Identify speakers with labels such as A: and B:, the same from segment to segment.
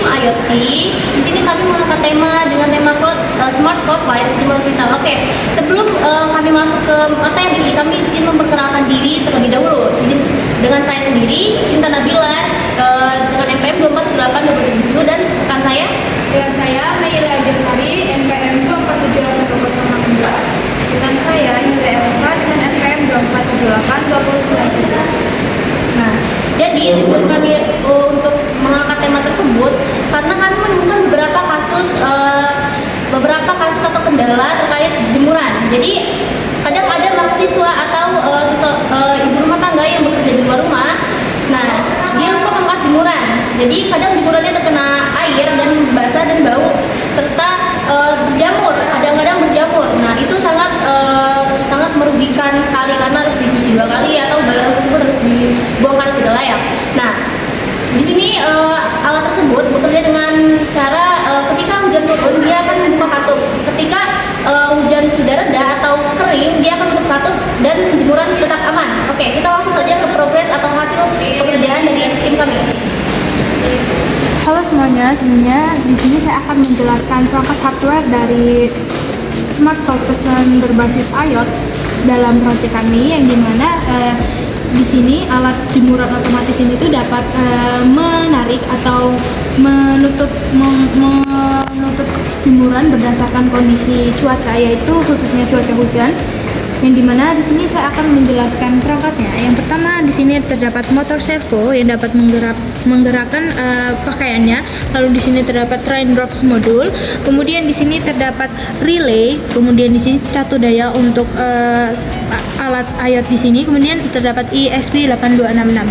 A: tim IoT. Di sini kami mengangkat tema dengan tema Smart Cloud Light Jemur Vital. Oke, sebelum kami masuk ke materi, kami izin memperkenalkan diri terlebih dahulu. Izin dengan saya sendiri, Intan Nabila, dengan NPM 247827 dan rekan saya
B: Dengan saya Meila Agirsari, NPM 2478062.
C: Dengan saya Indra Elva dengan NPM 24782093.
A: Nah, jadi tujuan kami untuk mengangkat tema tersebut karena kami menemukan beberapa kasus atau kendala terkait jemuran. Jadi kadang ada mahasiswa atau ibu rumah tangga yang bekerja di luar rumah. Nah, dia lupa mengangkat jemuran. Jadi kadang jemurannya terkena air dan basah dan bau serta berjamur. Kadang-kadang berjamur. Nah, itu sangat merugikan sekali karena harus dicuci 2 kali atau barang tersebut harus dibongkar tidak layak. Nah, di sini alat tersebut bekerja dengan cara ketika hujan turun dia akan membuka katup. Ketika hujan sudah reda atau kering dia akan tutup katup dan jemuran tetap aman. Oke, kita langsung saja ke progres atau hasil pekerjaan dari tim kami.
B: Halo semuanya, sebelumnya di sini saya akan menjelaskan perangkat hardware dari Smart Cloud Person berbasis IoT dalam proyek kami, yang dimana di sini alat jemuran otomatis ini tuh dapat menarik atau menutup jemuran berdasarkan kondisi cuaca, yaitu khususnya cuaca hujan. Yang dimana di sini saya akan menjelaskan perangkatnya. Yang pertama, di sini terdapat motor servo yang dapat menggerakkan pakaiannya. Lalu di sini terdapat raindrops modul. Kemudian di sini terdapat relay. Kemudian di sini catu daya untuk alat IoT di sini. Kemudian terdapat ESP8266.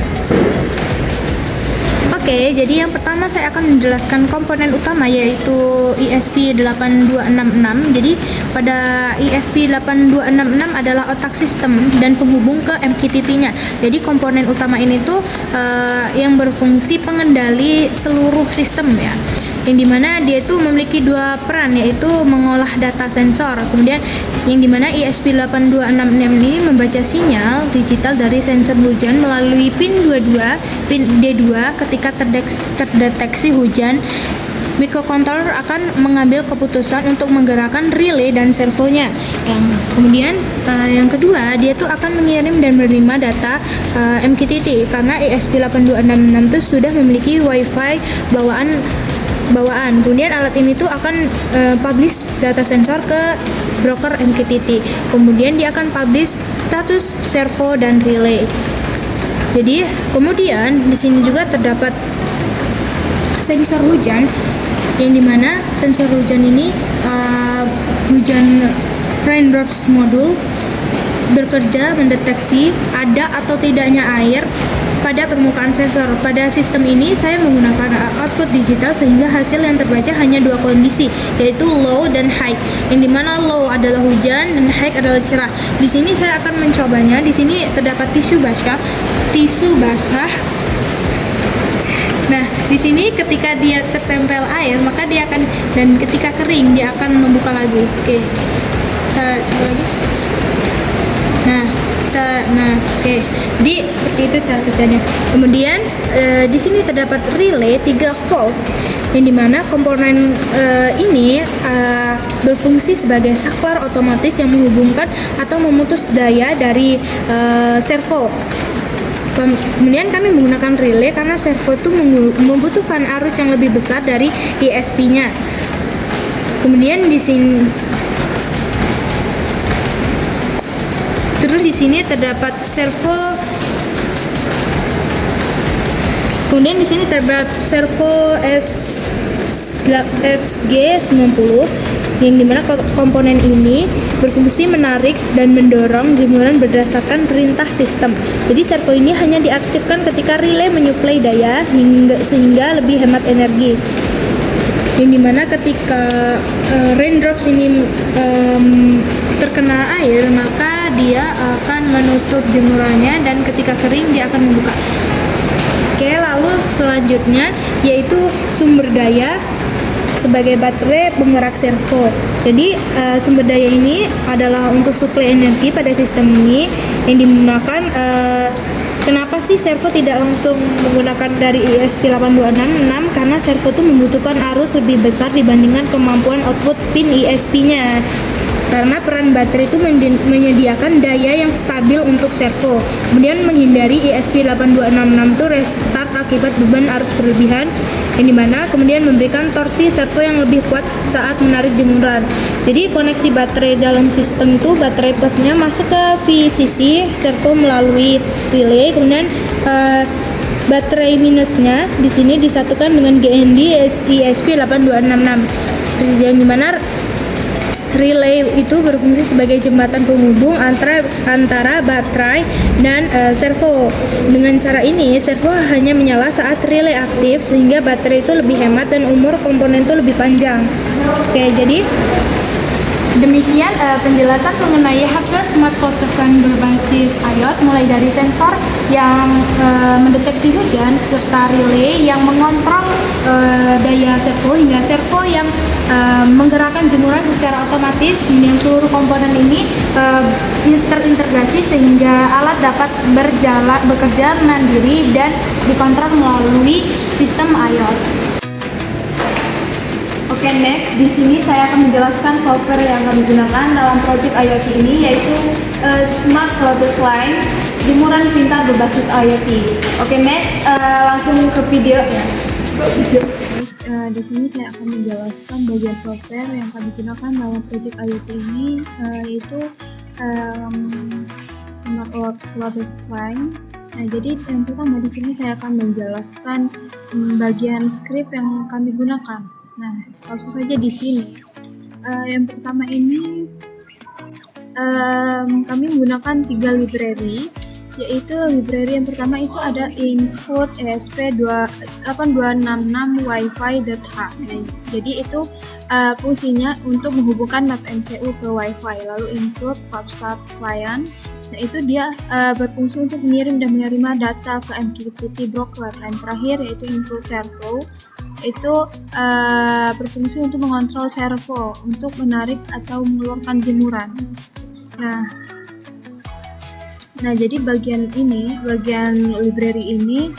B: Oke, jadi yang pertama saya akan menjelaskan komponen utama, yaitu ESP8266. Jadi pada ESP8266 adalah otak sistem dan penghubung ke MQTT-nya. Jadi komponen utama ini tuh yang berfungsi pengendali seluruh sistem ya. Yang dimana dia itu memiliki 2 peran, yaitu mengolah data sensor. Kemudian yang dimana ESP8266 ini membaca sinyal digital dari sensor hujan melalui pin D2 ketika terdeteksi hujan. Microcontroller akan mengambil keputusan untuk menggerakkan relay dan servonya. Kemudian yang kedua, dia tuh akan mengirim dan menerima data MQTT karena ESP8266 itu sudah memiliki WiFi bawaan. Kemudian alat ini tuh akan publish data sensor ke broker MQTT. Kemudian dia akan publish status servo dan relay. Jadi kemudian di sini juga terdapat sensor hujan, yang dimana sensor hujan ini hujan raindrops modul bekerja mendeteksi ada atau tidaknya air pada permukaan sensor. Pada sistem ini saya menggunakan output digital sehingga hasil yang terbaca hanya 2 kondisi, yaitu low dan high. Yang dimana low adalah hujan dan high adalah cerah. Di sini saya akan mencobanya. Di sini terdapat tisu basah. Nah, di sini ketika dia tertempel air, maka dia akan, dan ketika kering dia akan membuka lagi. Oke. Kita coba lagi. Oke. Jadi seperti itu cara kerjanya. Kemudian di sini terdapat relay 3 volt, yang dimana komponen ini berfungsi sebagai saklar otomatis yang menghubungkan atau memutus daya dari servo. Kemudian kami menggunakan relay karena servo itu membutuhkan arus yang lebih besar dari ESP-nya. Kemudian di sini terdapat servo. Kemudian di sini terdapat servo SG90, yang dimana komponen ini berfungsi menarik dan mendorong jemuran berdasarkan perintah sistem. Jadi servo ini hanya diaktifkan ketika relay menyuplai daya sehingga lebih hemat energi. Yang dimana ketika raindrops ini terkena air, maka dia akan menutup jemurannya, dan ketika kering dia akan membuka. Oke, lalu selanjutnya yaitu sumber daya sebagai baterai penggerak servo. Jadi sumber daya ini adalah untuk suplai energi pada sistem ini, yang digunakan Kenapa sih servo tidak langsung menggunakan dari ESP8266? Karena servo itu membutuhkan arus lebih besar dibandingkan kemampuan output pin ESP-nya. Karena peran baterai itu menyediakan daya yang stabil untuk servo. Kemudian menghindari ESP8266 itu restart akibat beban arus berlebihan, yang dimana kemudian memberikan torsi servo yang lebih kuat saat menarik jemuran. Jadi koneksi baterai dalam sistem itu baterai plusnya masuk ke VCC servo melalui relay, kemudian baterai minusnya di sini disatukan dengan GND ESP8266, yang dimana relay itu berfungsi sebagai jembatan penghubung antara baterai dan servo. Dengan cara ini, servo hanya menyala saat relay aktif sehingga baterai itu lebih hemat dan umur komponen itu lebih panjang. Oke, jadi demikian penjelasan mengenai hardware smart protection berbasis IoT, mulai dari sensor yang mendeteksi hujan serta relay yang mengontrol daya servo hingga servo yang menggerakkan jemuran secara otomatis. Kemudian seluruh komponen ini terintegrasi sehingga alat dapat bekerja mandiri dan dikontrol melalui sistem IoT.
C: Oke, next di sini saya akan menjelaskan software yang kami gunakan dalam project IoT ini, yaitu Smart Lotus Line jemuran pintar berbasis IoT. Oke, next langsung ke video ya.
D: Di sini saya akan menjelaskan bagian software yang kami gunakan dalam project IoT ini, yaitu Smart Lotus Line. Nah, jadi yang pertama di sini saya akan menjelaskan bagian script yang kami gunakan. Nah, langsung saja di sini. Yang pertama ini kami menggunakan 3 library, yaitu library yang pertama itu ada input ESP8266 wifi.h. Nah, jadi itu fungsinya untuk menghubungkan map MCU ke wifi. Lalu input PubSub client. Nah, itu dia berfungsi untuk mengirim dan menerima data ke MQTT broker. Dan terakhir yaitu input servo, itu berfungsi untuk mengontrol servo untuk menarik atau mengeluarkan jemuran. Nah, jadi bagian library ini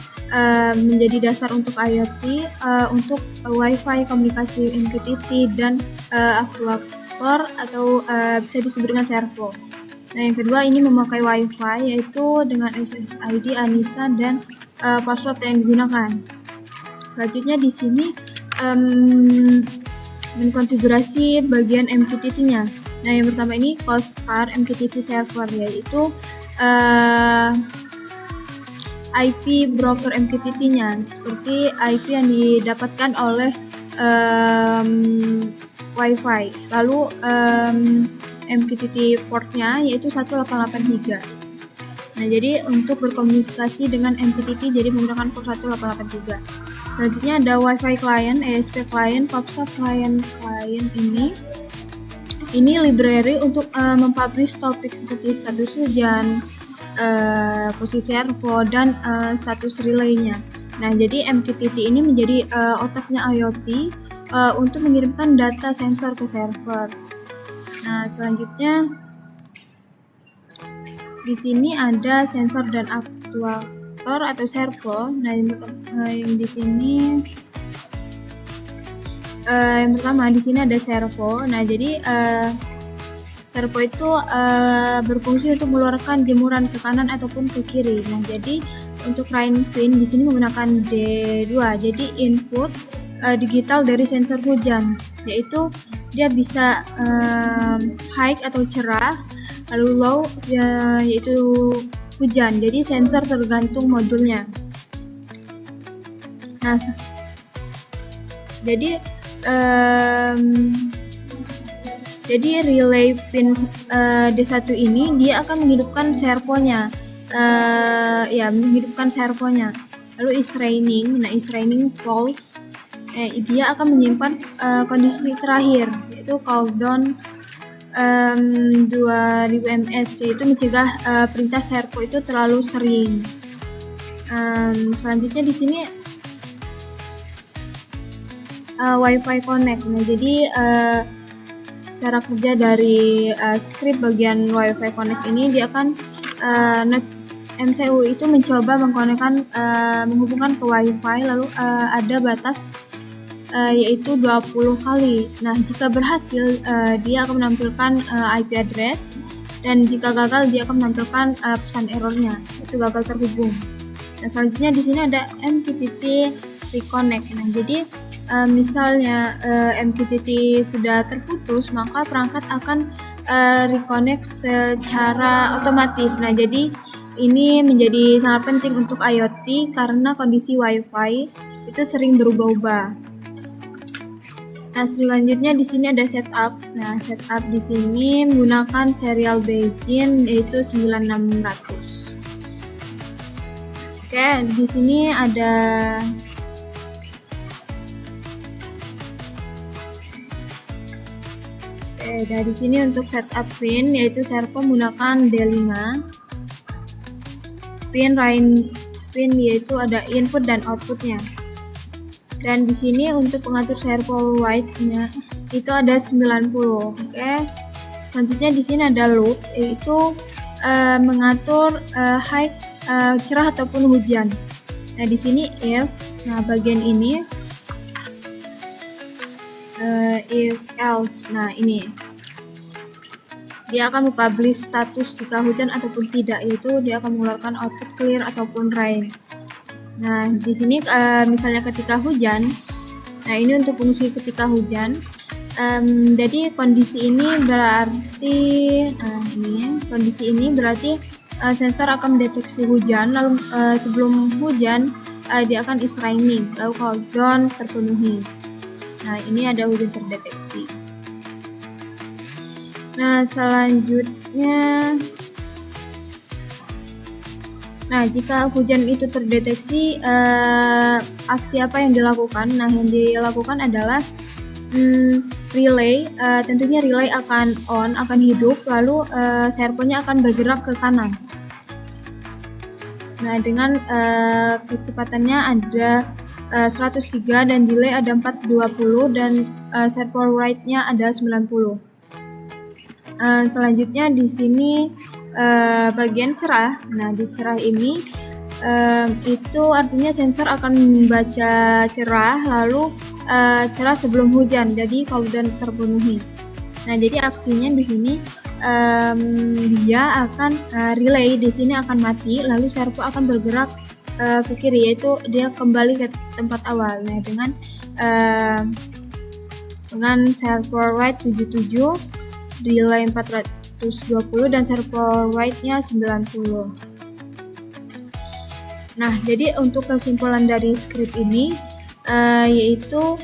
D: menjadi dasar untuk IoT, untuk Wi-Fi komunikasi MQTT dan aktuator atau bisa disebut dengan servo. Nah, yang kedua ini memakai Wi-Fi, yaitu dengan SSID, ANISA dan password yang digunakan. Selanjutnya di sini mengkonfigurasi bagian MQTT-nya. Nah, yang pertama ini COSCAR MQTT server, yaitu IP broker MQTT-nya seperti IP yang didapatkan oleh Wi-Fi. Lalu MQTT portnya yaitu 1883. Nah, jadi untuk berkomunikasi dengan MQTT jadi menggunakan port 1883. Selanjutnya ada Wi-Fi client, ESP client, PubSub client ini library untuk mempublish topik seperti status hujan, posisi servo dan status relaynya. Nah, jadi MQTT ini menjadi otaknya IoT untuk mengirimkan data sensor ke server. Nah, selanjutnya di sini ada sensor dan aktuator atau servo. Nah, yang di sini yang pertama di sini ada servo. Nah, jadi servo itu berfungsi untuk mengeluarkan jemuran ke kanan ataupun ke kiri. Nah, jadi untuk rain pin di sini menggunakan D2. Jadi input digital dari sensor hujan, yaitu dia bisa high atau cerah, lalu low yaitu hujan. Jadi sensor tergantung modulnya. Nah, jadi relay pin D1 ini dia akan menghidupkan servonya, menghidupkan servonya. Lalu is raining. Nah, is raining false. Dia akan menyimpan kondisi terakhir, yaitu countdown 2000 ms, yaitu mencegah perintah servo itu terlalu sering. Selanjutnya di sini Wi-Fi connect. Nah, jadi cara kerja dari script bagian Wi-Fi connect ini dia akan MCU itu mencoba menghubungkan ke Wi-Fi, lalu ada batas yaitu 20 kali. Nah, jika berhasil dia akan menampilkan IP address, dan jika gagal dia akan menampilkan pesan errornya, itu gagal terhubung. Nah, selanjutnya di sini ada MQTT reconnect. Nah, jadi misalnya MQTT sudah terputus, maka perangkat akan reconnect secara otomatis. Nah, jadi ini menjadi sangat penting untuk IoT karena kondisi Wi-Fi itu sering berubah-ubah. Nah, selanjutnya di sini ada setup. Nah, setup di sini menggunakan serial Beijing yaitu 9600. Oke, di sini ada Nah, di sini untuk setup pin yaitu Servo menggunakan D5. Pin yaitu ada input dan outputnya. Dan di sini untuk pengatur servo white-nya itu ada 90. Oke. Selanjutnya di sini ada loop yaitu mengatur cerah ataupun hujan. Nah, di sini if. Nah, bagian ini if else. Nah, ini dia akan mempublish status jika hujan ataupun tidak, yaitu dia akan mengeluarkan output clear ataupun rain. Nah, di sini misalnya ketika hujan. Nah, ini untuk fungsi ketika hujan. Jadi kondisi ini berarti sensor akan mendeteksi hujan, lalu sebelum hujan dia akan is raining, lalu countdown terpenuhi. Nah, ini ada hujan terdeteksi. Nah, selanjutnya, jika hujan itu terdeteksi, aksi apa yang dilakukan? Nah, yang dilakukan adalah relay. Tentunya relay akan hidup, lalu servonya akan bergerak ke kanan. Nah, dengan kecepatannya ada 103 dan delay ada 420 dan servo write-nya ada 90. Selanjutnya di sini bagian cerah. Nah, di cerah ini itu artinya sensor akan membaca cerah, lalu cerah sebelum hujan, jadi countdown terpenuhi. Nah, jadi aksinya di sini dia akan relay di sini akan mati, lalu servo akan bergerak ke kiri, yaitu dia kembali ke tempat awal. Nah, dengan servo write 77, delay 420 dan servo write-nya 90. Nah, jadi untuk kesimpulan dari script ini yaitu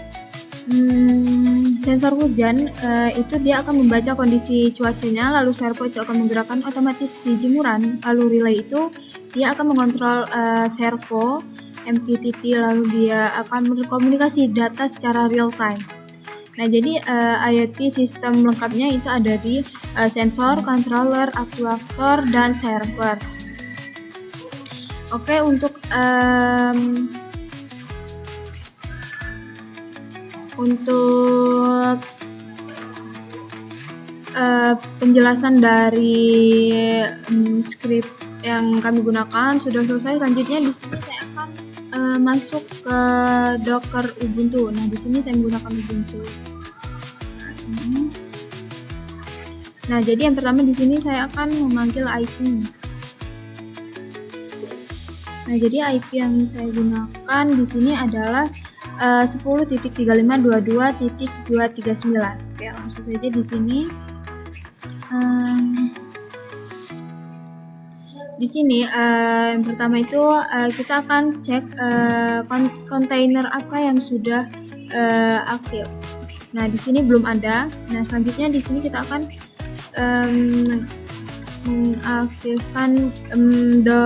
D: sensor hujan itu dia akan membaca kondisi cuacanya, lalu servo itu akan menggerakkan otomatis si jemuran, lalu relay itu dia akan mengontrol servo MQTT, lalu dia akan berkomunikasi data secara real time. Nah, jadi IoT sistem lengkapnya itu ada di sensor, controller, aktuator, dan server. Oke, untuk penjelasan dari script yang kami gunakan sudah selesai. Selanjutnya di sini saya akan masuk ke Docker Ubuntu. Nah, di sini saya menggunakan Ubuntu. Nah, jadi yang pertama di sini saya akan memanggil IP-nya. Nah, jadi IP yang saya gunakan di sini adalah 10.3522.239. Oke, langsung saja di sini. Di sini yang pertama itu kita akan cek kontainer apa yang sudah aktif. Nah, di sini belum ada. Nah, selanjutnya di sini kita akan mengaktifkan the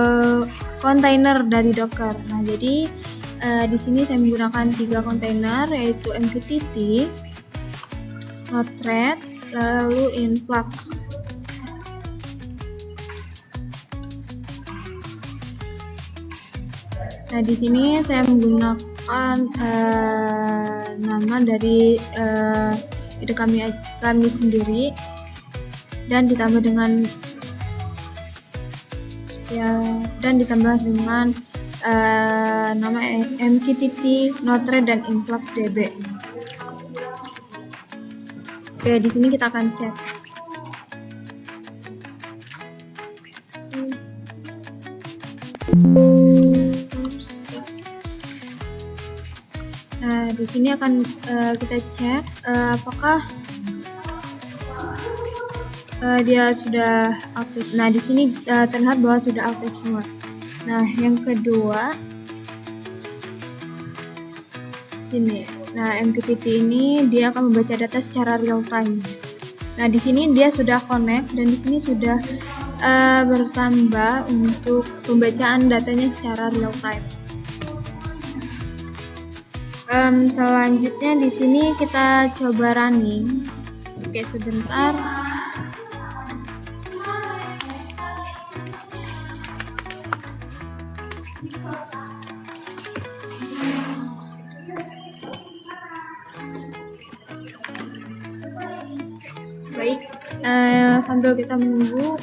D: kontainer dari Docker. Nah, jadi di sini saya menggunakan 3 kontainer, yaitu MQTT, Node-RED, lalu Influx. Nah, di sini saya menggunakan nama dari ide kami sendiri dan ditambah dengan dan ditambah dengan nama MQTT, Node-RED dan InfluxDB. Oke, di sini kita akan cek. Nah, di sini akan kita cek apakah dia sudah aktif. Nah, di sini terlihat bahwa sudah aktif semua. Nah, yang kedua sini. Nah, MQTT ini dia akan membaca data secara real time. Nah, di sini dia sudah connect dan di sini sudah bertambah untuk pembacaan datanya secara real time. Selanjutnya di sini kita coba running. Oke, sebentar. Baik, sambil kita menunggu.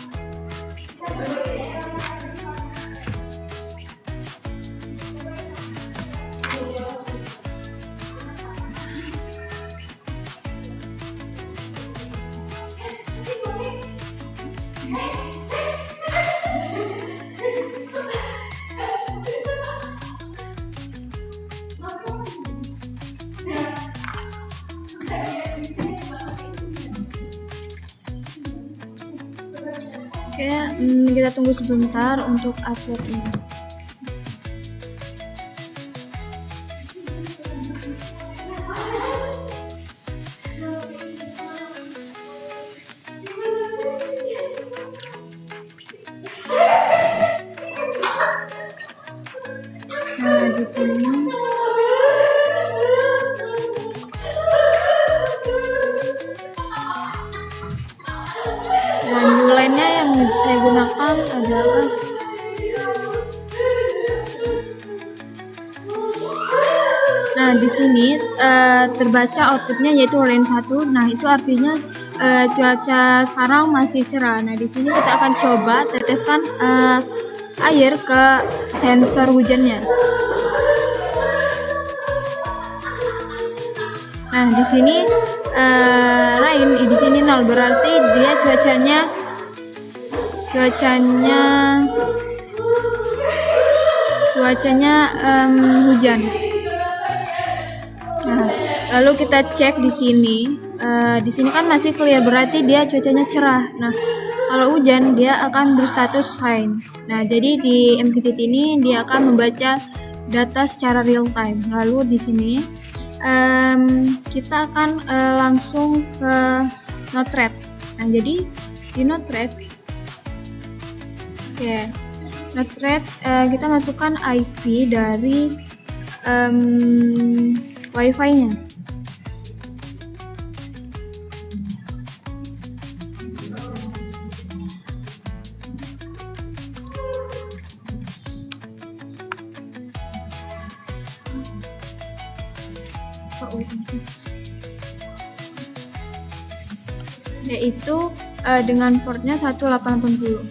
D: Oke, kita tunggu sebentar untuk uploadnya. Nah, di sini dan bulannya yang saya gunakan adalah di sini terbaca outputnya yaitu line 1. Nah, itu artinya cuaca sekarang masih cerah. Nah, di sini kita akan coba teteskan air ke sensor hujannya. Nah, di sini rain di sini 0, berarti dia cuacanya hujan. Nah, lalu kita cek di sini. Di sini kan masih clear, berarti dia cuacanya cerah. Nah, kalau hujan dia akan berstatus rain. Nah, jadi di MQTT ini dia akan membaca data secara real time. Lalu di sini kita akan langsung ke Node-RED. Nah, jadi di Node-RED, Node-RED kita masukkan IP dari Wi-Fi-nya. Yaitu dengan portnya 1880.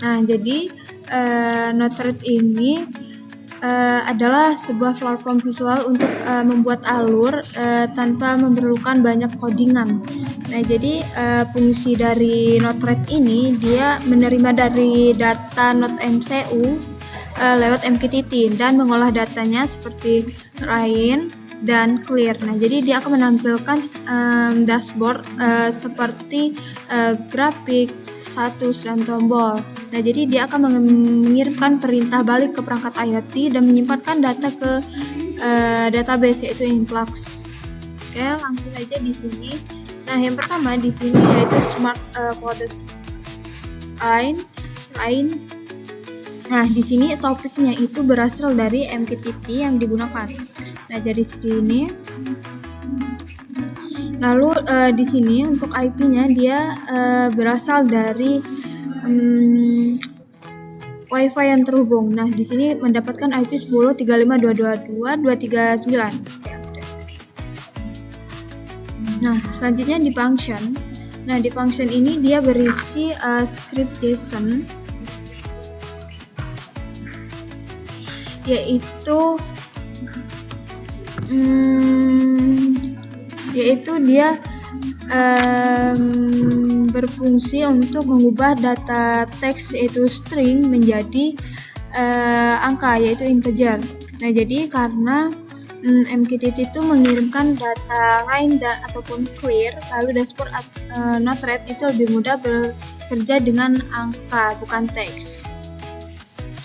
D: Nah, jadi Node-RED ini adalah sebuah platform visual untuk membuat alur tanpa memerlukan banyak codingan. Nah, jadi fungsi dari Node-RED ini dia menerima dari data Node MCU lewat MQTT dan mengolah datanya seperti rain dan clear. Nah, jadi dia akan menampilkan dashboard seperti grafik, status, dan tombol. Nah, jadi dia akan mengirimkan perintah balik ke perangkat IoT dan menyimpankan data ke database yaitu Influx. Oke, langsung aja di sini. Nah, yang pertama di sini yaitu Smart Cloud Line. Nah, di sini topiknya itu berasal dari MQTT yang digunakan. Nah, dari sini. Lalu di sini untuk IP-nya dia berasal dari Wi-Fi yang terhubung. Nah, di sini mendapatkan IP 10.35.222.239. Nah, selanjutnya di function. Nah, di function ini dia berisi script JSON, yaitu dia berfungsi untuk mengubah data teks yaitu string menjadi angka yaitu integer. Nah, jadi karena MQTT itu mengirimkan data line ataupun clear, lalu dashboard Node-RED itu lebih mudah bekerja dengan angka bukan teks.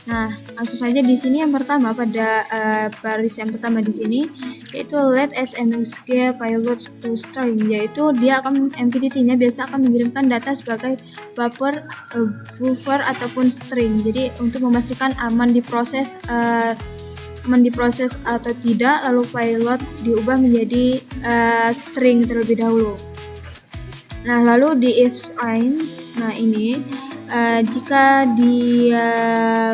D: Nah, langsung saja di sini yang pertama pada baris yang pertama di sini yaitu let SMSG payload to string, yaitu dia akan MQTT-nya biasa akan mengirimkan data sebagai buffer ataupun string. Jadi untuk memastikan aman diproses atau tidak, lalu payload diubah menjadi string terlebih dahulu. Nah, lalu di if lines, nah ini jika dia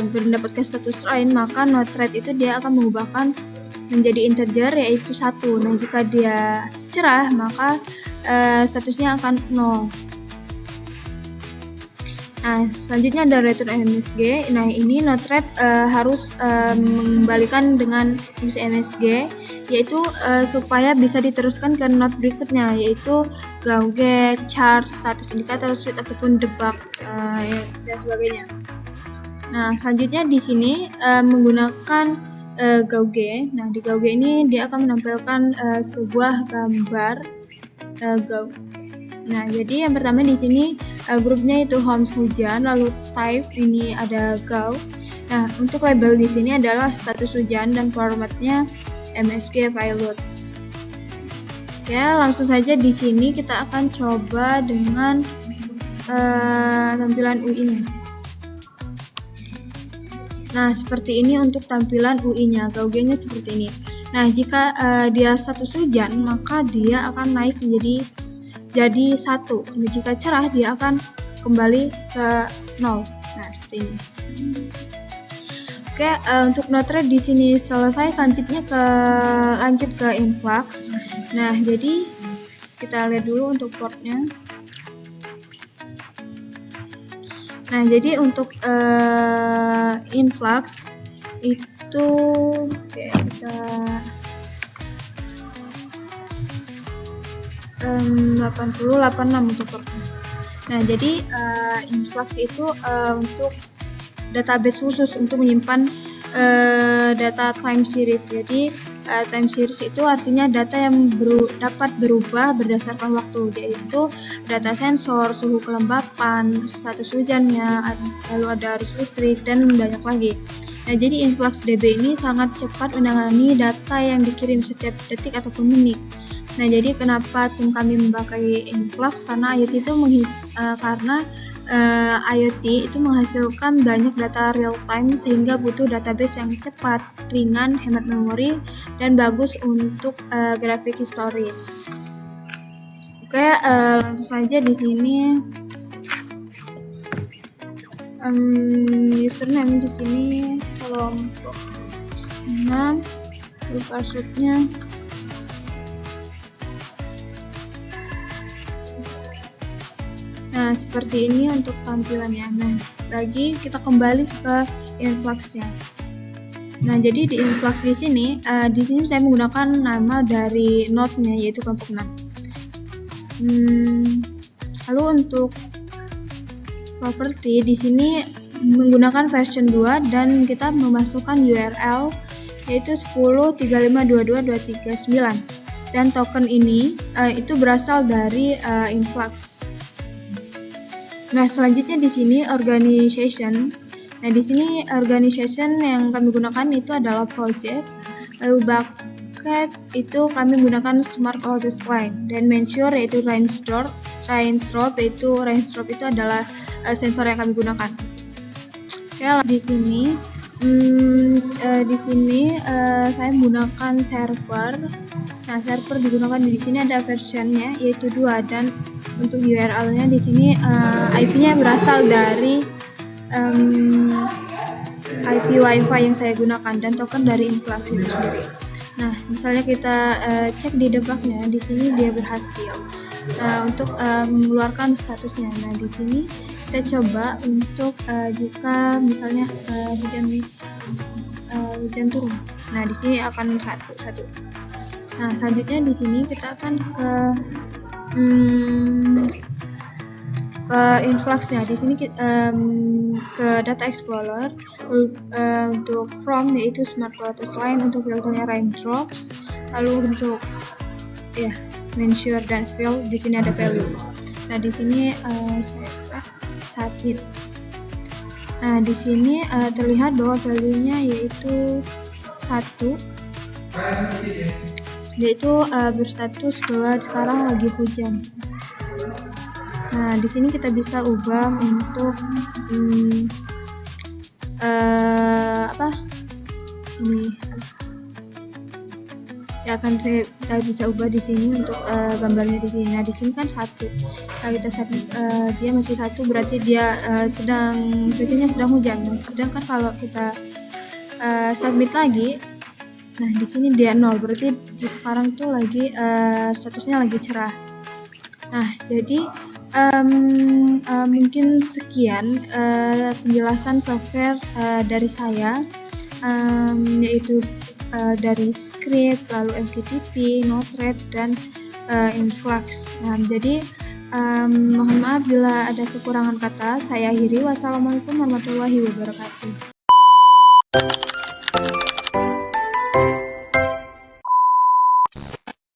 D: mendapatkan status line, maka Node-RED itu dia akan mengubahkan menjadi integer yaitu 1. Nah, jika dia cerah maka statusnya akan 0. Nah, selanjutnya ada return MSG. Nah, ini Node-RED harus mengembalikan dengan MSG, yaitu supaya bisa diteruskan ke node berikutnya, yaitu gauge, chart, status indikator, switch ataupun debug dan sebagainya. Nah, selanjutnya di sini menggunakan gauge. Nah, di gauge ini dia akan menampilkan sebuah gambar gauge. Nah, jadi yang pertama di sini grupnya itu homes hujan, lalu type ini ada gau. Nah, untuk label di sini adalah status hujan dan formatnya MSG payload. Oke, langsung saja di sini kita akan coba dengan tampilan UI-nya. Nah, seperti ini untuk tampilan UI-nya, gauge-nya seperti ini. Nah, jika dia status hujan, maka dia akan naik jadi 1. Nah, jika cerah dia akan kembali ke 0. Nah, seperti ini. Oke, untuk Node-RED di sini selesai. Selanjutnya lanjut ke influx. Nah, jadi kita lihat dulu untuk portnya. Nah, jadi untuk influx itu kita 8086 untuk portnya. Nah, jadi influx itu untuk database khusus untuk menyimpan data time series. Jadi time series itu artinya data yang dapat berubah berdasarkan waktu, yaitu data sensor, suhu kelembapan, status hujannya, lalu ada arus listrik dan banyak lagi. Nah, jadi influx DB ini sangat cepat menangani data yang dikirim setiap detik ataupun menit. Nah, jadi kenapa tim kami memakai influx? Karena IoT itu menghasilkan banyak data real time sehingga butuh database yang cepat, ringan, hemat memori, dan bagus untuk grafik historis. Oke, langsung saja di sini username di sini kelompok 6, lalu passwordnya. Nah, seperti ini untuk tampilannya. Nah, lagi kita kembali ke influx-nya. Nah, jadi di influx di sini saya menggunakan nama dari node-nya yaitu kelompok 6. Lalu untuk property di sini menggunakan version 2 dan kita memasukkan URL yaitu 10.3522.239 dan token ini itu berasal dari influx. Nah, selanjutnya di sini organization. Nah, di sini organization yang kami gunakan itu adalah project. Lalu bucket itu kami gunakan smart lotus line dan mensure yaitu range drop itu adalah sensor yang kami gunakan. Oke, di sini saya menggunakan server. Nah, server digunakan di sini ada versionnya yaitu 2 dan untuk URL-nya di sini IP-nya berasal dari IP Wi-Fi yang saya gunakan dan token dari influx itu sendiri. Nah, misalnya kita cek di debugnya, di sini dia berhasil. untuk mengeluarkan statusnya. Nah, di sini kita coba untuk jika misalnya hujan turun. Nah, di sini akan satu. Nah, selanjutnya di sini kita akan ke influxnya. Di sini ke data explorer untuk from yaitu smart lotus line, untuk filternya raindrops, lalu untuk measure dan fill di sini ada value. Nah, di sini saya submit. Nah, di sini terlihat bahwa value-nya yaitu 1, yaitu berstatus bahwa sekarang lagi hujan. Nah, di sini kita bisa ubah untuk kita bisa ubah di sini untuk gambarnya di sini. Nah, di sini kan 1. Kalau kita submit dia masih 1, berarti dia hujannya sedang hujan. Nah, sedangkan kalau kita submit lagi, nah di sini dia 0, berarti sekarang tuh lagi statusnya lagi cerah. Nah, jadi mungkin sekian penjelasan software dari saya, yaitu dari script, lalu MQTT, Node-RED, dan Influx. Nah, jadi mohon maaf bila ada kekurangan kata. Saya akhiri. Wassalamualaikum warahmatullahi wabarakatuh.